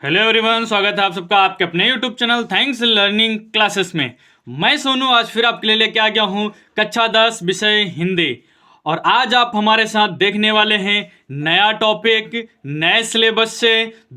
Hello everyone, स्वागत है आप सबका आपके अपने YouTube channel thanks learning classes में। मैं सोनू आज फिर आपके लिए लेके आ गया हूँ कक्षा 10 विषय हिंदी। और आज आप हमारे साथ देखने वाले हैं नया टॉपिक नए सिलेबस से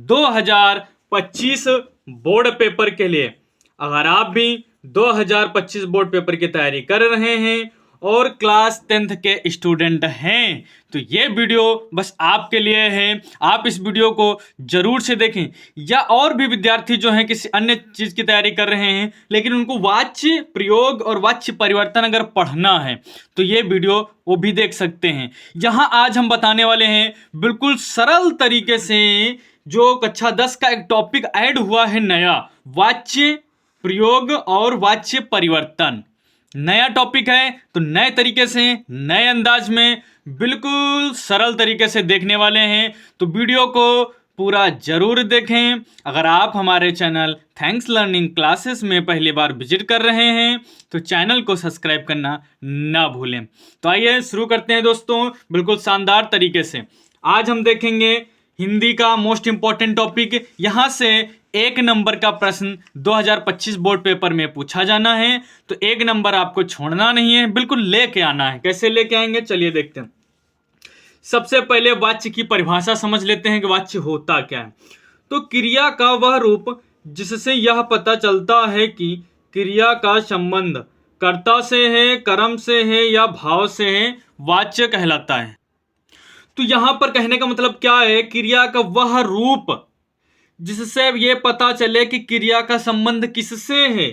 2025 बोर्ड पेपर के लिए। अगर आप भी 2025 बोर्ड पेपर की तैयारी कर रहे हैं और क्लास 10th के स्टूडेंट हैं तो ये वीडियो बस आपके लिए है। आप इस वीडियो को जरूर से देखें। या और भी विद्यार्थी जो हैं किसी अन्य चीज की तैयारी कर रहे हैं लेकिन उनको वाच्य प्रयोग और वाच्य परिवर्तन अगर पढ़ना है तो ये वीडियो वो भी देख सकते हैं। यहाँ आज हम बताने वाले हैं बिल्कुल सरल तरीके से जो कक्षा 10 का एक टॉपिक ऐड हुआ है नया, वाच्य प्रयोग और वाच्य परिवर्तन। नया टॉपिक है तो नए तरीके से नए अंदाज में बिल्कुल सरल तरीके से देखने वाले हैं, तो वीडियो को पूरा जरूर देखें। अगर आप हमारे चैनल थैंक्स लर्निंग क्लासेस में पहली बार विजिट कर रहे हैं तो चैनल को सब्सक्राइब करना ना भूलें। तो आइए शुरू करते हैं दोस्तों, बिल्कुल शानदार तरीके से। आज हम देखेंगे हिंदी का मोस्ट इंपॉर्टेंट टॉपिक। यहाँ से 1 नंबर का प्रश्न 2025 बोर्ड पेपर में पूछा जाना है, तो 1 नंबर आपको छोड़ना नहीं है, बिल्कुल लेके आना है। कैसे लेके आएंगे चलिए देखते हैं। सबसे पहले वाच्य की परिभाषा समझ लेते हैं कि वाच्य होता क्या है। तो क्रिया का वह रूप जिससे यह पता चलता है कि क्रिया का संबंध कर्ता से है, कर्म से है या भाव से है, वाच्य कहलाता है। तो यहां पर कहने का मतलब क्या है, क्रिया का वह रूप जिससे ये पता चले कि क्रिया का संबंध किससे है,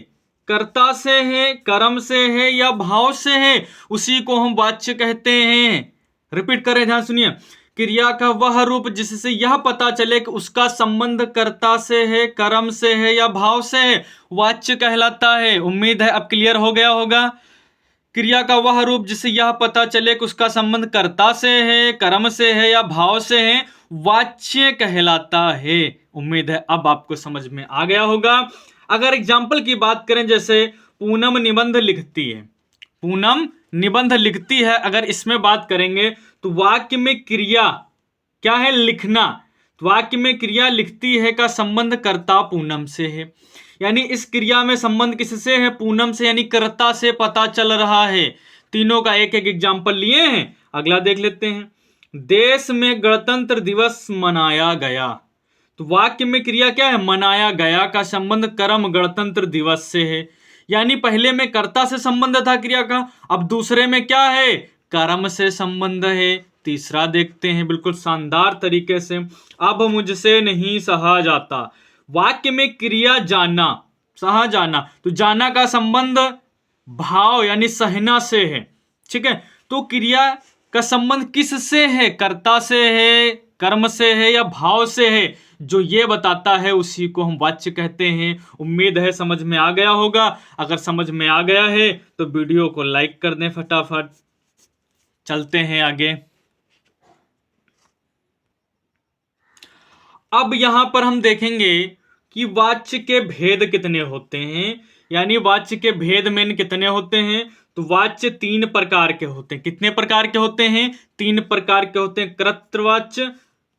कर्ता से है, कर्म से है या भाव से है, उसी को हम वाच्य कहते हैं। रिपीट करें, ध्यान सुनिए। क्रिया का वह रूप जिससे यह पता चले कि उसका संबंध कर्ता से है, कर्म से है या भाव से है, वाच्य कहलाता है। उम्मीद है अब क्लियर हो गया होगा। क्रिया का वह रूप जिससे यह पता चले कि उसका संबंध कर्ता से है, कर्म से है या भाव से है, वाच्य कहलाता है। उम्मीद है अब आपको समझ में आ गया होगा। अगर एग्जाम्पल की बात करें, जैसे पूनम निबंध लिखती है, पूनम निबंध लिखती है, अगर इसमें बात करेंगे तो वाक्य में क्रिया क्या है, लिखना। तो वाक्य में क्रिया लिखती है का संबंध कर्ता पूनम से है, यानी इस क्रिया में संबंध किससे है, पूनम से, यानी कर्ता से पता चल रहा है। तीनों का एक एक एग्जाम्पल लिए हैं। अगला देख लेते हैं। देश में गणतंत्र दिवस मनाया गया, तो वाक्य में क्रिया क्या है, मनाया गया का संबंध कर्म गणतंत्र दिवस से है, यानी पहले में कर्ता से संबंध था क्रिया का, अब दूसरे में क्या है, कर्म से संबंध है। तीसरा देखते हैं बिल्कुल शानदार तरीके से। अब मुझसे नहीं सहा जाता, वाक्य में क्रिया जाना, सहा जाना, तो जाना का संबंध भाव यानी सहना से है। ठीक है, तो क्रिया का संबंध किससे है, कर्ता से है, कर्म से है या भाव से है, जो ये बताता है उसी को हम वाच्य कहते हैं। उम्मीद है समझ में आ गया होगा। अगर समझ में आ गया है तो वीडियो को लाइक कर दें फटाफट। चलते हैं आगे। अब यहां पर हम देखेंगे कि वाच्य के भेद कितने होते हैं, यानी वाच्य के भेद में कितने होते हैं। तो वाच्य 3 प्रकार के होते हैं। कितने प्रकार के होते हैं, 3 प्रकार के होते हैं। कर्तृवाच्य,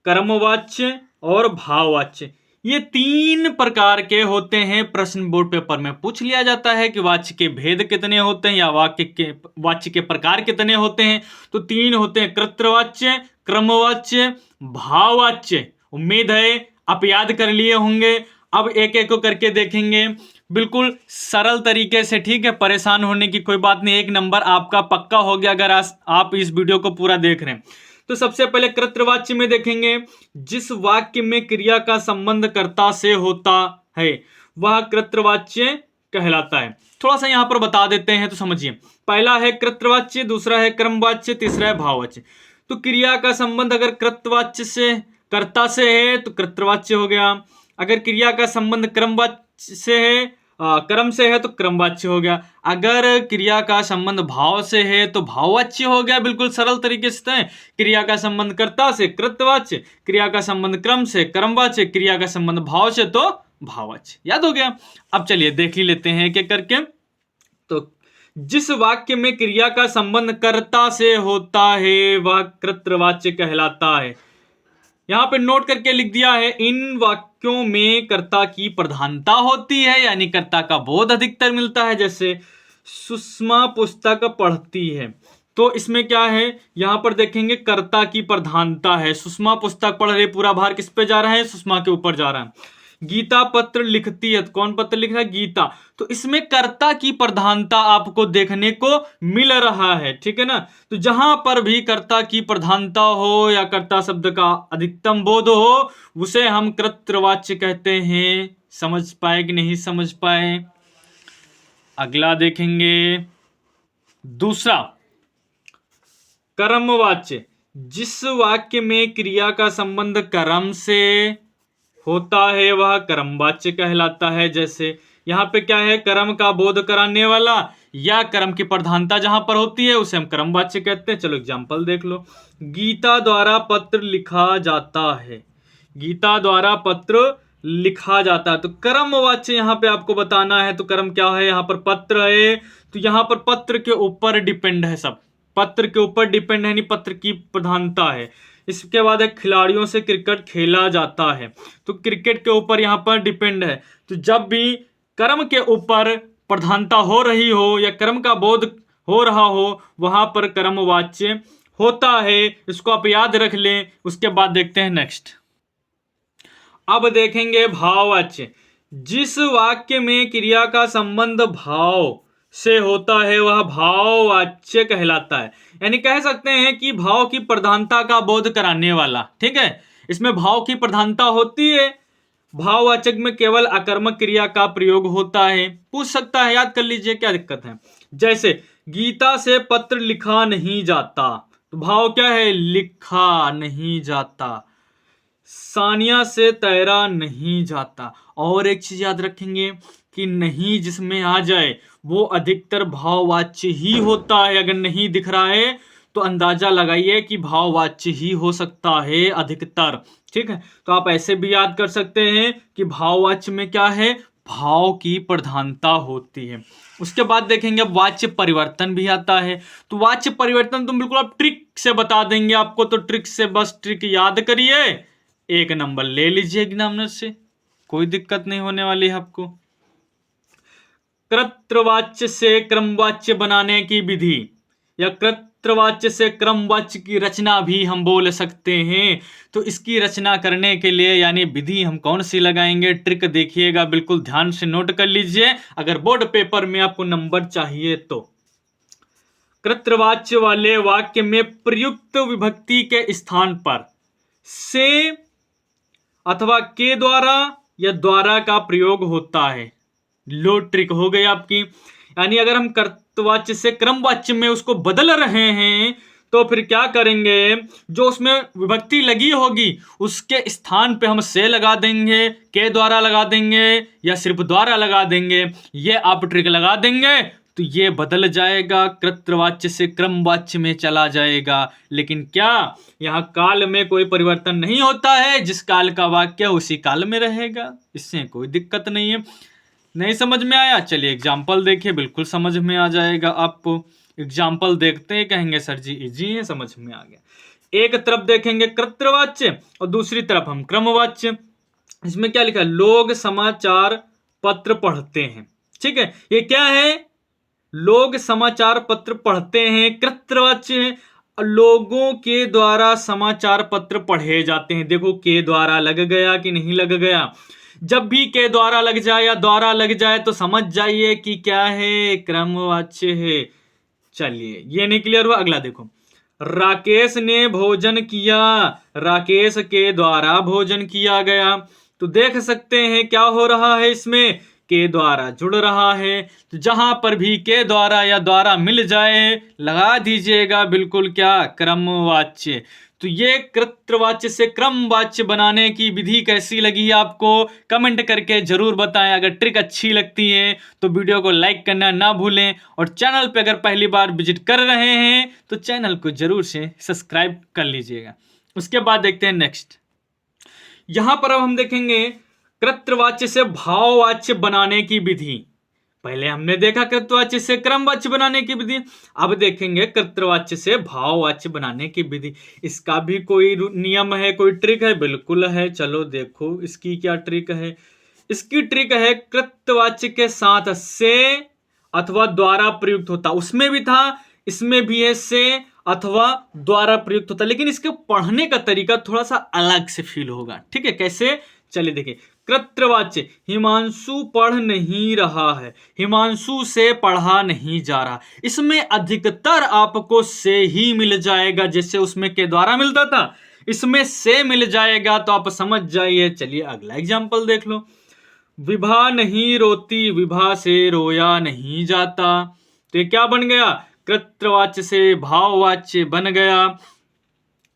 कर्मवाच्य और भाववाच्य, ये 3 प्रकार के होते हैं। प्रश्न बोर्ड पेपर में पूछ लिया जाता है कि वाच्य के भेद कितने होते हैं या वाच्य के प्रकार कितने होते हैं। तो 3 होते हैं, कर्तृवाच्य, क्रमवाच्य, भाववाच्य। उम्मीद है आप याद कर लिए होंगे। अब एक एक को करके देखेंगे बिल्कुल सरल तरीके से। ठीक है, परेशान होने की कोई बात नहीं, 1 नंबर आपका पक्का हो गया अगर आप इस वीडियो को पूरा देख रहे हैं। तो सबसे पहले कर्तृवाच्य में देखेंगे, जिस वाक्य में क्रिया का संबंध कर्ता से होता है वह कर्तृवाच्य कहलाता है। थोड़ा सा यहां पर बता देते हैं तो समझिए। पहला है कर्तृवाच्य, दूसरा है क्रमवाच्य, तीसरा है भाववाच्य। तो क्रिया का संबंध अगर कर्तवाच्य से, कर्ता से है तो कर्तवाच्य हो गया। अगर क्रिया का संबंध क्रमवाच्य से है, कर्म से है तो क्रमवाच्य हो गया। अगर क्रिया का संबंध भाव से है तो भाववाच्य हो गया। बिल्कुल सरल तरीके से है। क्रिया का संबंध कर्ता से कृतवाच्य, क्रिया का संबंध क्रम से क्रमवाच्य, क्रिया का संबंध भाव से तो भाववाच्य। याद हो गया। अब चलिए देख ही लेते हैं एक एक करके। तो जिस वाक्य में क्रिया का संबंध कर्ता से होता है वह कर्तवाच्य कहलाता है। यहां पे नोट करके लिख दिया है, इन वाक्यों में कर्ता की प्रधानता होती है, यानी कर्ता का बोध अधिकतर मिलता है। जैसे सुषमा पुस्तक पढ़ती है, तो इसमें क्या है, यहां पर देखेंगे कर्ता की प्रधानता है। सुषमा पुस्तक पढ़ रही, पूरा भार किस पे जा रहा है, सुषमा के ऊपर जा रहा है। गीता पत्र लिखती है, कौन पत्र लिख रहा है, गीता। तो इसमें कर्ता की प्रधानता आपको देखने को मिल रहा है, ठीक है ना। तो जहां पर भी कर्ता की प्रधानता हो या कर्ता शब्द का अधिकतम बोध हो, उसे हम कर्तृवाच्य कहते हैं। समझ पाए कि नहीं समझ पाए? अगला देखेंगे, दूसरा कर्मवाच्य। जिस वाक्य में क्रिया का संबंध कर्म से होता है वह कर्मवाच्य कहलाता है। जैसे यहाँ पे क्या है, कर्म का बोध कराने वाला या कर्म की प्रधानता जहां पर होती है उसे हम कर्मवाच्य कहते हैं। चलो एग्जांपल देख लो। गीता द्वारा पत्र लिखा जाता है, गीता द्वारा पत्र लिखा जाता है, तो कर्मवाच्य यहाँ पे आपको बताना है। तो कर्म क्या है, यहाँ पर पत्र है, तो यहाँ पर पत्र के ऊपर डिपेंड है, सब पत्र के ऊपर डिपेंड है, यानी पत्र की प्रधानता है। इसके बाद है, खिलाड़ियों से क्रिकेट खेला जाता है, तो क्रिकेट के ऊपर यहाँ पर डिपेंड है। तो जब भी कर्म के ऊपर प्रधानता हो रही हो या कर्म का बोध हो रहा हो, वहां पर कर्मवाच्य होता है। इसको आप याद रख लें। उसके बाद देखते हैं नेक्स्ट। अब देखेंगे भाववाच्य। जिस वाक्य में क्रिया का संबंध भाव से होता है वह भाववाच्य कहलाता है, यानी कह सकते हैं कि भाव की प्रधानता का बोध कराने वाला, ठीक है। इसमें भाव की प्रधानता होती है। भाववाचक में केवल अकर्मक क्रिया का प्रयोग होता है। पूछ सकता है, याद कर लीजिए, क्या दिक्कत है। जैसे गीता से पत्र लिखा नहीं जाता, तो भाव क्या है, लिखा नहीं जाता। सानिया से तैरा नहीं जाता। और एक चीज याद रखेंगे कि नहीं जिसमें आ जाए वो अधिकतर भाववाच्य ही होता है। अगर नहीं दिख रहा है तो अंदाजा लगाइए कि भाववाच्य ही हो सकता है अधिकतर, ठीक है। तो आप ऐसे भी याद कर सकते हैं कि भाववाच्य में क्या है, भाव की प्रधानता होती है। उसके बाद देखेंगे अब वाच्य परिवर्तन भी आता है। तो वाच्य परिवर्तन तो बिल्कुल आप ट्रिक से बता देंगे आपको, तो ट्रिक से बस ट्रिक याद करिए, 1 नंबर ले लीजिए एग्जामिनर से, कोई दिक्कत नहीं होने वाली है आपको। कृत्रवाच्य से क्रमवाच्य बनाने की विधि, या कृत्रवाच्य से क्रमवाच्य की रचना भी हम बोल सकते हैं। तो इसकी रचना करने के लिए यानी विधि हम कौन सी लगाएंगे, ट्रिक देखिएगा, बिल्कुल ध्यान से नोट कर लीजिए अगर बोर्ड पेपर में आपको नंबर चाहिए तो। कृत्रवाच्य वाले वाक्य में प्रयुक्त विभक्ति के स्थान पर से अथवा के द्वारा या द्वारा का प्रयोग होता है। लो ट्रिक हो गई आपकी। यानी अगर हम कर्तवाच्य से क्रमवाच्य में उसको बदल रहे हैं तो फिर क्या करेंगे, जो उसमें विभक्ति लगी होगी उसके स्थान पे हम से लगा देंगे, के द्वारा लगा देंगे या सिर्फ द्वारा लगा देंगे। ये आप ट्रिक लगा देंगे तो ये बदल जाएगा, कृतवाच्य से क्रमवाच्य में चला जाएगा। लेकिन क्या यहाँ काल में कोई परिवर्तन नहीं होता है, जिस काल का वाक्य उसी काल में रहेगा, इससे कोई दिक्कत नहीं है। नहीं समझ में आया, चलिए एग्जाम्पल देखिए, बिल्कुल समझ में आ जाएगा आपको। एग्जाम्पल देखते हैं, कहेंगे सर जी इजी है, समझ में आ गया। एक तरफ देखेंगे कृतवाच्य और दूसरी तरफ हम क्रमवाच्य। इसमें क्या लिखा है, लोग समाचार पत्र पढ़ते हैं, ठीक है। ये क्या है, लोग समाचार पत्र पढ़ते हैं, कृतवाच्य है। लोगों के द्वारा समाचार पत्र पढ़े जाते हैं। देखो के द्वारा लग गया कि नहीं लग गया। जब भी के द्वारा लग जाए या द्वारा लग जाए तो समझ जाइए कि क्या है, क्रमवाच्य है। चलिए ये नहीं क्लियर हुआ, अगला देखो। राकेश ने भोजन किया, राकेश के द्वारा भोजन किया गया। तो देख सकते हैं क्या हो रहा है, इसमें के द्वारा जुड़ रहा है। तो जहां पर भी के द्वारा या द्वारा मिल जाए लगा दीजिएगा बिल्कुल क्या, क्रमवाच्य। तो ये कृतवाच्य से क्रमवाच्य बनाने की विधि कैसी लगी आपको, कमेंट करके जरूर बताएं। अगर ट्रिक अच्छी लगती है तो वीडियो को लाइक करना ना भूलें, और चैनल पे अगर पहली बार विजिट कर रहे हैं तो चैनल को जरूर से सब्सक्राइब कर लीजिएगा। उसके बाद देखते हैं नेक्स्ट। यहां पर अब हम देखेंगे कृतवाच्य से भाववाच्य बनाने की विधि। पहले हमने देखा कृतवाच्य से क्रमवाच्य बनाने की विधि, अब देखेंगे कृतवाच्य से भाववाच्य बनाने की विधि। इसका भी कोई नियम है, कोई ट्रिक है? बिल्कुल है, चलो देखो इसकी क्या ट्रिक है। इसकी ट्रिक है कृतवाच्य के साथ से अथवा द्वारा प्रयुक्त होता, उसमें भी था, इसमें भी है से अथवा द्वारा प्रयुक्त होता, लेकिन इसके पढ़ने का तरीका थोड़ा सा अलग से फील होगा। ठीक है, कैसे? चलिए देखिए, कृतवाच्य हिमांशु पढ़ नहीं रहा है, हिमांशु से पढ़ा नहीं जा रहा, इसमें अधिकतर आपको से ही मिल जाएगा, जैसे उसमें के द्वारा मिलता था, इसमें से मिल जाएगा, तो आप समझ जाइए। चलिए अगला एग्जाम्पल देख लो। विभा नहीं रोती, विभा से रोया नहीं जाता, तो ये क्या बन गया? कृतवाच्य से भाववाच्य बन गया।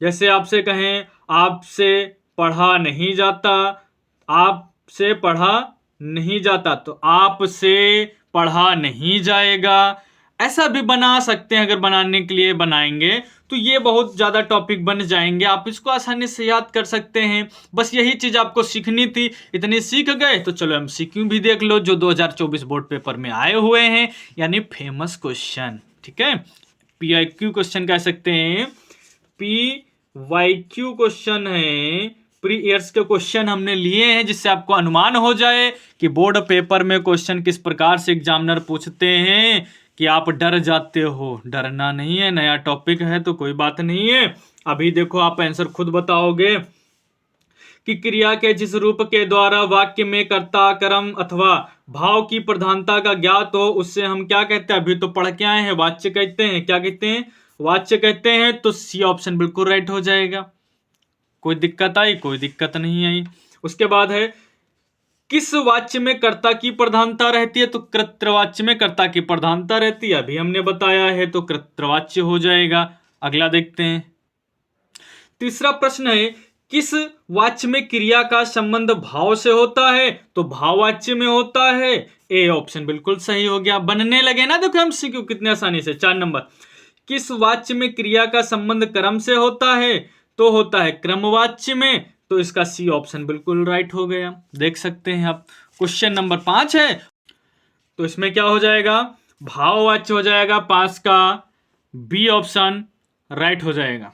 जैसे आपसे कहें आपसे पढ़ा नहीं जाता, आपसे पढ़ा नहीं जाता, तो आपसे पढ़ा नहीं जाएगा। ऐसा भी बना सकते हैं, अगर बनाने के लिए बनाएंगे तो ये बहुत ज्यादा टॉपिक बन जाएंगे, आप इसको आसानी से याद कर सकते हैं। बस यही चीज आपको सीखनी थी, इतनी सीख गए तो चलो एमसीक्यू भी देख लो जो 2024 बोर्ड पेपर में आए हुए हैं, यानी फेमस क्वेश्चन। ठीक है, PIQ क्वेश्चन कह सकते हैं, PYQ क्वेश्चन है, प्री ईयर्स के क्वेश्चन हमने लिए हैं, जिससे आपको अनुमान हो जाए कि बोर्ड पेपर में क्वेश्चन किस प्रकार से एग्जामिनर पूछते हैं, कि आप डर जाते हो। डरना नहीं है, नया टॉपिक है तो कोई बात नहीं है। अभी देखो आप आंसर खुद बताओगे कि क्रिया के जिस रूप के द्वारा वाक्य में कर्ता, कर्म अथवा भाव की प्रधानता का ज्ञात हो, उससे हम क्या कहते हैं? अभी तो पढ़ के आए हैं, वाच्य कहते हैं। क्या कहते हैं? वाच्य कहते हैं। तो सी ऑप्शन बिल्कुल राइट हो जाएगा। कोई दिक्कत आई? कोई दिक्कत नहीं आई। उसके बाद है किस वाच्य में कर्ता की प्रधानता रहती है? तो कृतवाच्य में कर्ता की प्रधानता रहती है, अभी हमने बताया है, तो कृतवाच्य हो जाएगा। अगला देखते हैं। तीसरा प्रश्न है किस वाच्य में क्रिया का संबंध भाव से होता है? तो भाववाच्य में होता है। ए ऑप्शन बिल्कुल सही हो गया। बनने लगे ना, देखो एमसीक्यू कितने आसानी से। 4 नंबर, किस वाच्य में क्रिया का संबंध क्रम से होता है? तो होता है क्रमवाच्य में, तो इसका सी ऑप्शन बिल्कुल राइट हो गया। देख सकते हैं आप। क्वेश्चन नंबर 5 है, तो इसमें क्या हो जाएगा? भाववाच्य हो जाएगा। 5 का बी ऑप्शन राइट हो जाएगा।